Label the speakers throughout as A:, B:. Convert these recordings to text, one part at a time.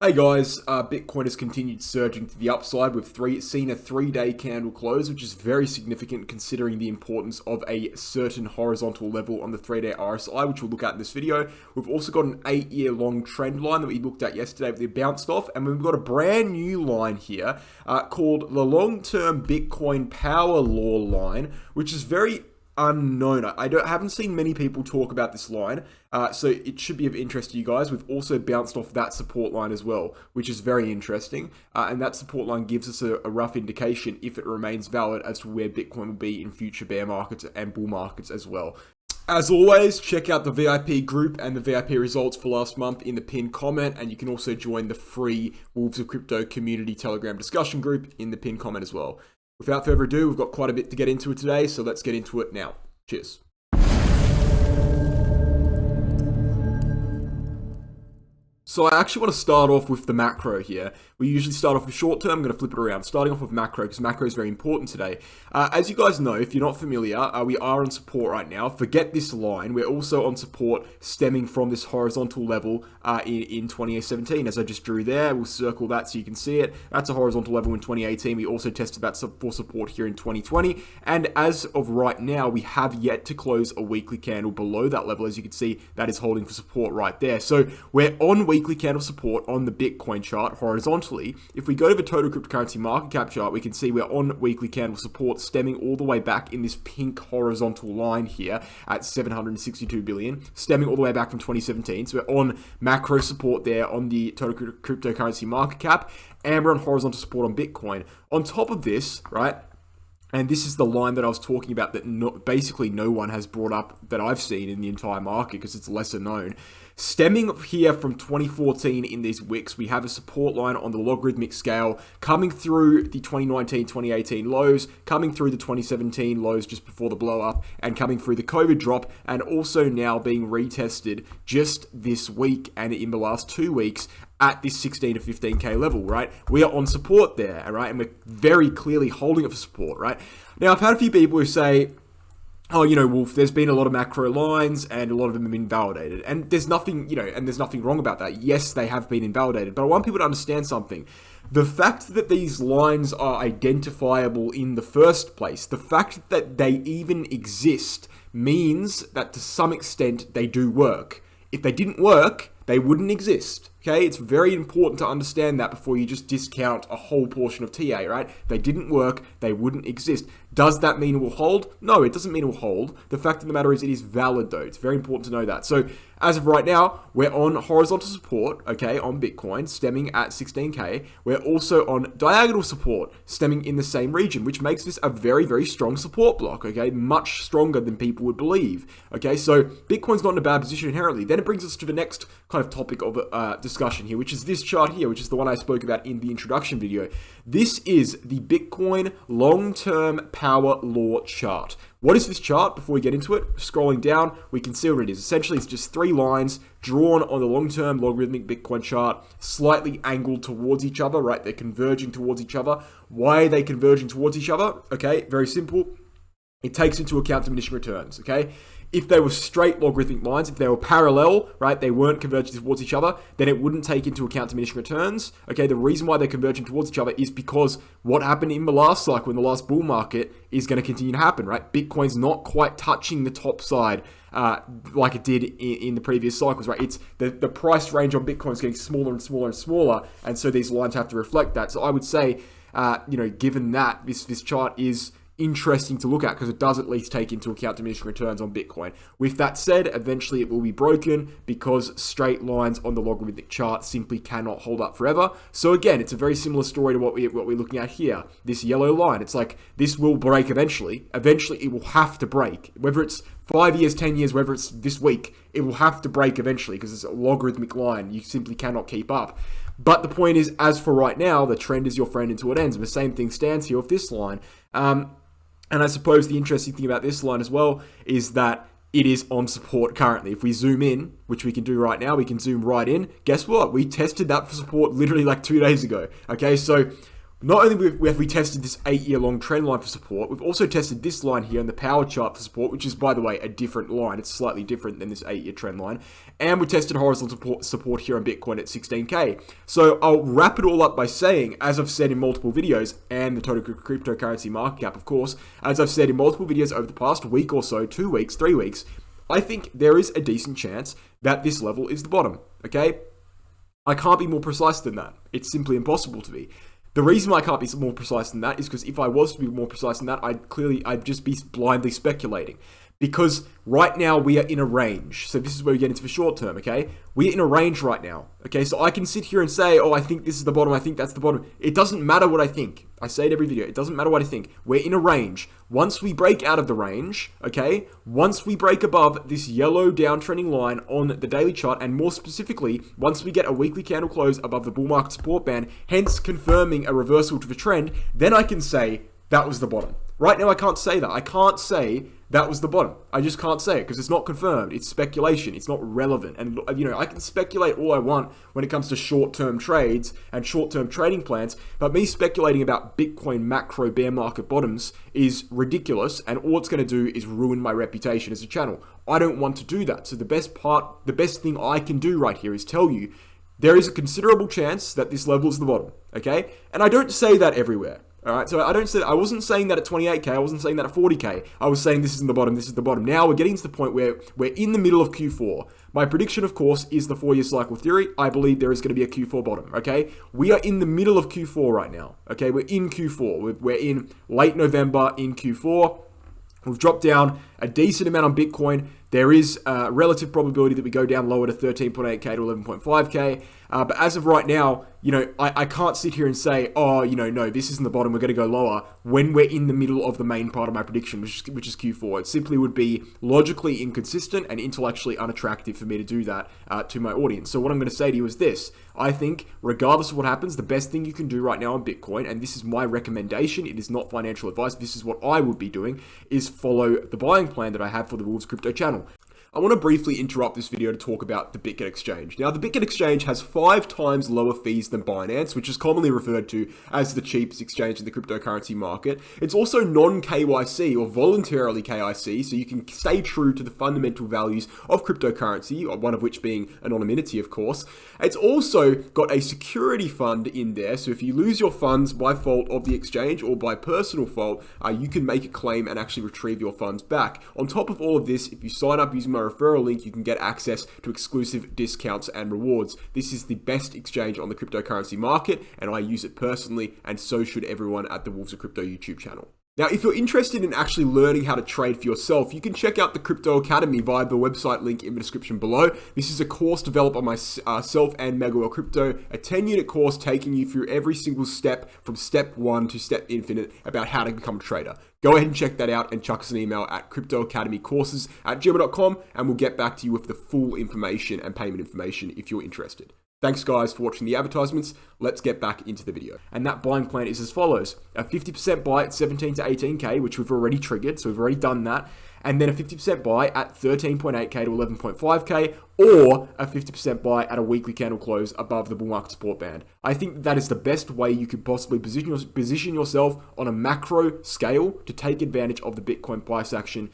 A: Hey guys, Bitcoin has continued surging to the upside with seen a 3-day candle close, which is very significant considering the importance of a certain horizontal level on the 3-day RSI, which we'll look at in this video. We've also got an 8-year-long trend line that we looked at yesterday, but it bounced off, and we've got a brand new line here called the long-term Bitcoin power law line, which is very unknown. I haven't seen many people talk about this line, so it should be of interest to you guys. We've also bounced off that support line as well, which is very interesting, and that support line gives us a rough indication, if it remains valid, as to where Bitcoin will be in future bear markets and bull markets as well. As always, check out the VIP group and the VIP results for last month in the pinned comment, and you can also join the free Wolves of Crypto community Telegram discussion group in the pinned comment as well. Without further ado, we've got quite a bit to get into today, so let's get into it now. Cheers. So I actually want to start off with the macro here. We usually start off with short term. I'm going to flip it around. Starting off with macro, because macro is very important today. As you guys know, if you're not familiar, we are on support right now. Forget this line. We're also on support stemming from this horizontal level in 2017. As I just drew there, we'll circle that so you can see it. That's a horizontal level in 2018. We also tested that for support here in 2020. And as of right now, we have yet to close a weekly candle below that level. As you can see, that is holding for support right there. So we're on weekly candle support on the Bitcoin chart horizontally. If we go to the total cryptocurrency market cap chart, we can see we're on weekly candle support stemming all the way back in this pink horizontal line here at 762 billion, stemming all the way back from 2017. So we're on macro support there on the total cryptocurrency market cap, and we're on horizontal support on Bitcoin. On top of this, right, and this is the line that I was talking about that basically no one has brought up that I've seen in the entire market because it's lesser known. Stemming here from 2014 in these wicks, we have a support line on the logarithmic scale coming through the 2019-2018 lows, coming through the 2017 lows just before the blow up, and coming through the COVID drop, and also now being retested just this week and in the last 2 weeks at this 16 to 15k level, right? We are on support there, right? And we're very clearly holding it for support, right? Now, I've had a few people who say, oh, Wolf, there's been a lot of macro lines and a lot of them have been invalidated. And there's nothing, and there's nothing wrong about that. Yes, they have been invalidated, but I want people to understand something. The fact that these lines are identifiable in the first place, the fact that they even exist, means that to some extent they do work. If they didn't work, they wouldn't exist. Okay, it's very important to understand that before you just discount a whole portion of TA, right? If they didn't work, they wouldn't exist. Does that mean it will hold? No, it doesn't mean it will hold. The fact of the matter is it is valid though. It's very important to know that. So as of right now, we're on horizontal support, okay, on Bitcoin, stemming at 16k. We're also on diagonal support, stemming in the same region, which makes this a very, very strong support block, okay? Much stronger than people would believe, okay? So Bitcoin's not in a bad position inherently. Then it brings us to the next kind of topic of discussion here, which is this chart here, which is the one I spoke about in the introduction video. This is the Bitcoin long-term power law chart. What is this chart? Before we get into it, scrolling down, we can see what it is. Essentially, it's just 3 lines drawn on the long-term logarithmic Bitcoin chart, slightly angled towards each other, right? They're converging towards each other. Why are they converging towards each other? Okay, very simple. It takes into account diminishing returns, okay? If they were straight logarithmic lines, if they were parallel, right, they weren't converging towards each other, then it wouldn't take into account diminishing returns. Okay, the reason why they're converging towards each other is because what happened in the last cycle, in the last bull market, is going to continue to happen, right? Bitcoin's not quite touching the top side like it did in the previous cycles, right? It's the price range on Bitcoin is getting smaller and smaller and smaller, and so these lines have to reflect that. So I would say, given that, this chart is interesting to look at because it does at least take into account diminishing returns on Bitcoin. With that said, eventually it will be broken because straight lines on the logarithmic chart simply cannot hold up forever. So again, it's a very similar story to what we're looking at here. This yellow line, it's like this will break eventually. Eventually it will have to break. Whether it's 5 years, 10 years, whether it's this week, it will have to break eventually because it's a logarithmic line. You simply cannot keep up. But the point is, as for right now, the trend is your friend until it ends. And the same thing stands here with this line. And I suppose the interesting thing about this line as well is that it is on support currently. If we zoom in, which we can do right now, we can zoom right in. Guess what? We tested that for support literally like 2 days ago. Okay, so Not only have we tested this 8-year long trend line for support, we've also tested this line here in the power chart for support, which is, by the way, a different line. It's slightly different than this 8-year trend line. And we tested horizontal support here on Bitcoin at 16K. So I'll wrap it all up by saying, as I've said in multiple videos, and the total cryptocurrency market cap, of course, as I've said in multiple videos over the past week or so, 2 weeks, 3 weeks, I think there is a decent chance that this level is the bottom, okay? I can't be more precise than that. It's simply impossible to be. The reason why I can't be more precise than that is because if I was to be more precise than that, I'd just be blindly speculating. Because right now we are in a range. So this is where we get into the short term, okay? We're in a range right now, okay? So I can sit here and say, oh, I think this is the bottom, I think that's the bottom. It doesn't matter what I think. I say it every video. It doesn't matter what I think. We're in a range. Once we break out of the range, okay? Once we break above this yellow downtrending line on the daily chart, and more specifically, once we get a weekly candle close above the bull market support band, hence confirming a reversal to the trend, then I can say that was the bottom. Right now, I can't say that. I can't say that was the bottom. I just can't say it because it's not confirmed. It's speculation. It's not relevant. And, you know, I can speculate all I want when it comes to short-term trades and short-term trading plans, but me speculating about Bitcoin macro bear market bottoms is ridiculous, and all it's going to do is ruin my reputation as a channel. I don't want to do that. So the best thing I can do right here is tell you there is a considerable chance that this level is the bottom, okay? And I don't say that everywhere. All right, so I wasn't saying that at 28K, I wasn't saying that at 40K. I was saying this isn't the bottom, this is the bottom. Now we're getting to the point where we're in the middle of Q4. My prediction, of course, is the 4-year cycle theory. I believe there is going to be a Q4 bottom, okay? We are in the middle of Q4 right now, okay? We're in Q4. We're in late November in Q4. We've dropped down a decent amount on Bitcoin. There is a relative probability that we go down lower to 13.8K to 11.5K. But as of right now, you know, I can't sit here and say, oh, you know, no, this isn't the bottom, we're going to go lower when we're in the middle of the main part of my prediction, which is Q4. It simply would be logically inconsistent and intellectually unattractive for me to do that to my audience. So what I'm going to say to you is this. I think, regardless of what happens, the best thing you can do right now on Bitcoin, and this is my recommendation, it is not financial advice, this is what I would be doing, is follow the buying plan that I have for the Wolves Crypto channel. I want to briefly interrupt this video to talk about the BitGet exchange. Now, the BitGet exchange has 5 times lower fees than Binance, which is commonly referred to as the cheapest exchange in the cryptocurrency market. It's also non-KYC or voluntarily KIC, so you can stay true to the fundamental values of cryptocurrency, one of which being anonymity, of course. It's also got a security fund in there, so if you lose your funds by fault of the exchange or by personal fault, you can make a claim and actually retrieve your funds back. On top of all of this, if you sign up using my referral link, you can get access to exclusive discounts and rewards. This is the best exchange on the cryptocurrency market, and I use it personally, and so should everyone at the Wolves of Crypto YouTube channel. Now, if you're interested in actually learning how to trade for yourself, you can check out the Crypto Academy via the website link in the description below. This is a course developed by myself and Megaworld Crypto, a 10-unit course taking you through every single step from step 1 to step infinite about how to become a trader. Go ahead and check that out and chuck us an email at cryptoacademycourses@gmail.com, and we'll get back to you with the full information and payment information if you're interested. Thanks guys for watching the advertisements. Let's get back into the video. And that buying plan is as follows. A 50% buy at 17 to 18K, which we've already triggered, so we've already done that. And then a 50% buy at 13.8K to 11.5K, or a 50% buy at a weekly candle close above the bull market support band. I think that is the best way you could possibly position yourself on a macro scale to take advantage of the Bitcoin price action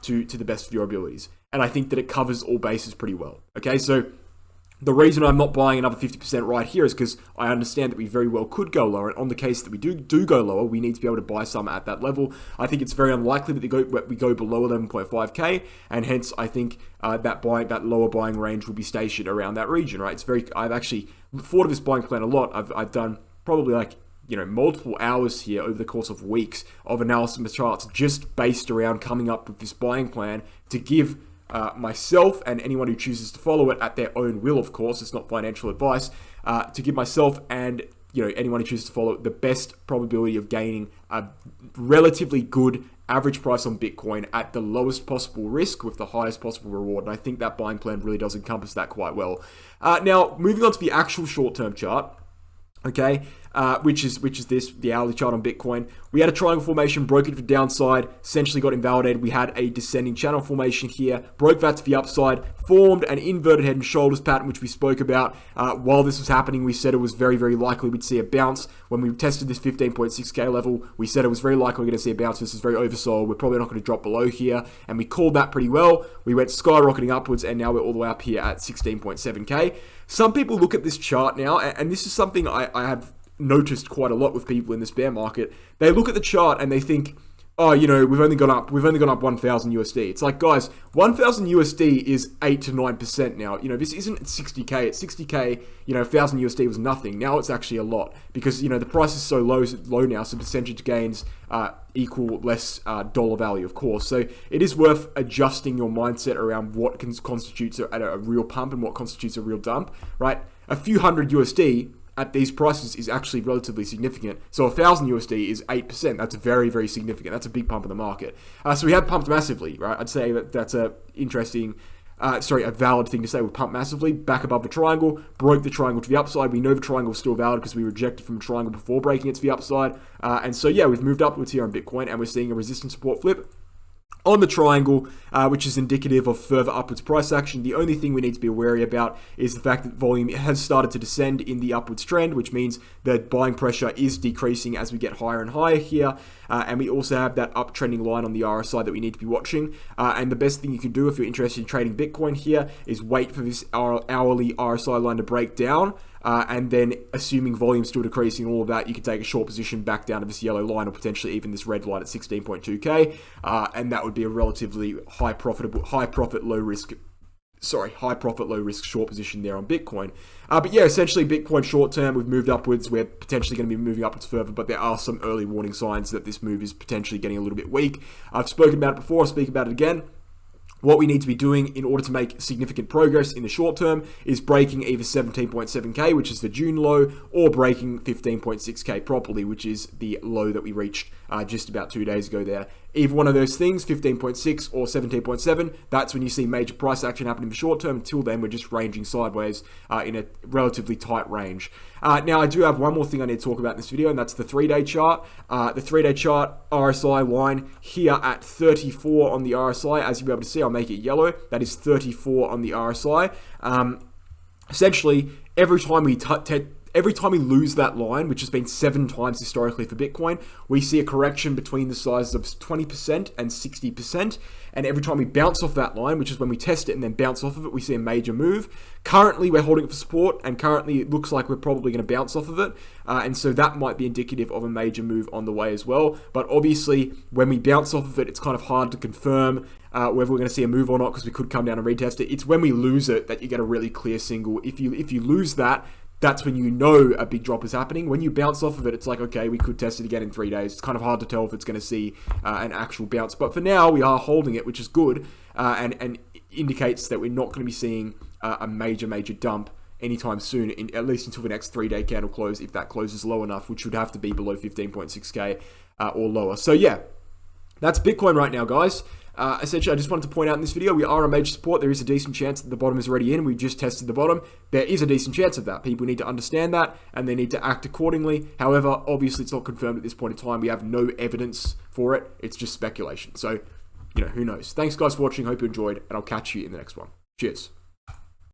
A: to the best of your abilities. And I think that it covers all bases pretty well. Okay, so the reason I'm not buying another 50% right here is because I understand that we very well could go lower. And on the case that we do go lower, we need to be able to buy some at that level. I think it's very unlikely that we go below 11.5K. And hence, I think that lower buying range will be stationed around that region, right? I've actually thought of this buying plan a lot. I've done probably multiple hours here over the course of weeks of analysis of charts just based around coming up with this buying plan to give myself and anyone who chooses to follow it at their own will, of course, it's not financial advice, to give myself and anyone who chooses to follow it the best probability of gaining a relatively good average price on Bitcoin at the lowest possible risk with the highest possible reward. And I think that buying plan really does encompass that quite well. Now, moving on to the actual short-term chart. Okay, which is this, the hourly chart on Bitcoin. We had a triangle formation, broke it to the downside, essentially got invalidated. We had a descending channel formation here, broke that to the upside, formed an inverted head and shoulders pattern, which we spoke about. While this was happening, we said it was very, very likely we'd see a bounce. When we tested this 15.6k level, we said it was very likely we're going to see a bounce. This is very oversold. We're probably not going to drop below here, and we called that pretty well. We went skyrocketing upwards, and now we're all the way up here at 16.7k. Some people look at this chart now, and this is something I have noticed quite a lot with people in this bear market. They look at the chart and they think, oh, you know, we've only gone up 1,000 USD. It's like, guys, 1,000 USD is 8 to 9% now. You know, this isn't 60k. At 60k, you know, 1,000 USD was nothing. Now it's actually a lot because, you know, the price is so low now, so percentage gains equal less dollar value, of course. So it is worth adjusting your mindset around what constitutes a real pump and what constitutes a real dump, right? A few hundred USD at these prices is actually relatively significant. So 1,000 USD is 8%. That's very, very significant. That's a big pump in the market. So we have pumped massively, right? I'd say that that's a valid thing to say. We pumped massively back above the triangle, broke the triangle to the upside. We know the triangle is still valid because we rejected from the triangle before breaking it to the upside. And so, yeah, we've moved upwards here on Bitcoin and we're seeing a resistance support flip on the triangle, which is indicative of further upwards price action. The only thing we need to be wary about is the fact that volume has started to descend in the upwards trend, which means that buying pressure is decreasing as we get higher and higher here. And we also have that uptrending line on the RSI that we need to be watching. And the best thing you can do if you're interested in trading Bitcoin here is wait for this hourly RSI line to break down. And then assuming volume still decreasing, all of that, you can take a short position back down to this yellow line or potentially even this red line at 16.2k. And that would be a relatively high profit, low risk short position there on Bitcoin. But yeah, essentially Bitcoin short term, we've moved upwards. We're potentially going to be moving upwards further, but there are some early warning signs that this move is potentially getting a little bit weak. I've spoken about it before, I'll speak about it again. What we need to be doing in order to make significant progress in the short term is breaking either 17.7k, which is the June low, or breaking 15.6k properly, which is the low that we reached just about 2 days ago there. Either one of those things, 15.6 or 17.7, that's when you see major price action happen in the short term. Until then, we're just ranging sideways in a relatively tight range. Now, I do have one more thing I need to talk about in this video, and that's the 3-day chart. The 3-day chart RSI line here at 34 on the RSI. As you'll be able to see, I'll make it yellow. That is 34 on the RSI. Essentially, every time we lose that line, which has been 7 times historically for Bitcoin, we see a correction between the sizes of 20% and 60%. And every time we bounce off that line, which is when we test it and then bounce off of it, we see a major move. Currently, we're holding it for support, and currently it looks like we're probably going to bounce off of it. And so that might be indicative of a major move on the way as well. But obviously, when we bounce off of it, it's kind of hard to confirm whether we're going to see a move or not, because we could come down and retest it. It's when we lose it that you get a really clear signal. If you lose that, that's when you know a big drop is happening. When you bounce off of it, it's like, okay, we could test it again in 3 days. It's kind of hard to tell if it's going to see an actual bounce. But for now, we are holding it, which is good, and indicates that we're not going to be seeing a major dump anytime soon, at least until the next 3-day candle close, if that closes low enough, which would have to be below 15.6k or lower. So yeah, that's Bitcoin right now, guys. Essentially, I just wanted to point out in this video, we are a major support. There is a decent chance that the bottom is already in. We just tested the bottom. There is a decent chance of that. People need to understand that, and they need to act accordingly. However, obviously, it's not confirmed at this point in time. We have no evidence for it. It's just speculation. So, you know, who knows? Thanks, guys, for watching. Hope you enjoyed, and I'll catch you in the next one. Cheers.